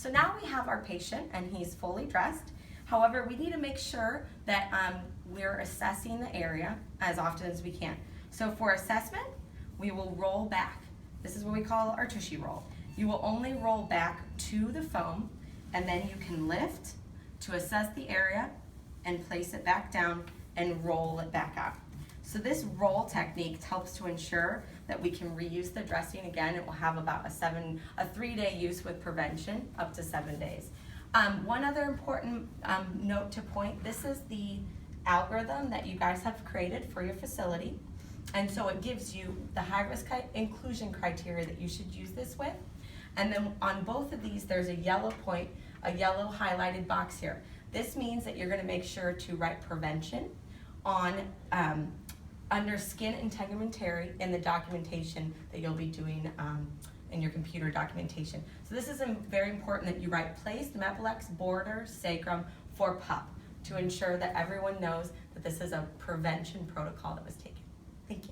So now we have our patient and he's fully dressed. However, we need to make sure that we're assessing the area as often as we can. So for assessment, we will roll back. This is what we call our Tooshy Roll. You will only roll back to the foam, and then you can lift to assess the area and place it back down and roll it back up. So this roll technique helps to ensure that we can reuse the dressing again. It will have about a 3-day use with prevention, up to 7 days. One other important note to point, this is the algorithm that you guys have created for your facility. And so it gives you the high-risk inclusion criteria that you should use this with. And then on both of these, there's a yellow point, a yellow highlighted box here. This means that you're gonna make sure to write prevention on under skin integumentary in the documentation that you'll be doing in your computer documentation. So this is very important that you write placed Mepilex border sacrum for pup to ensure that everyone knows that this is a prevention protocol that was taken. Thank you.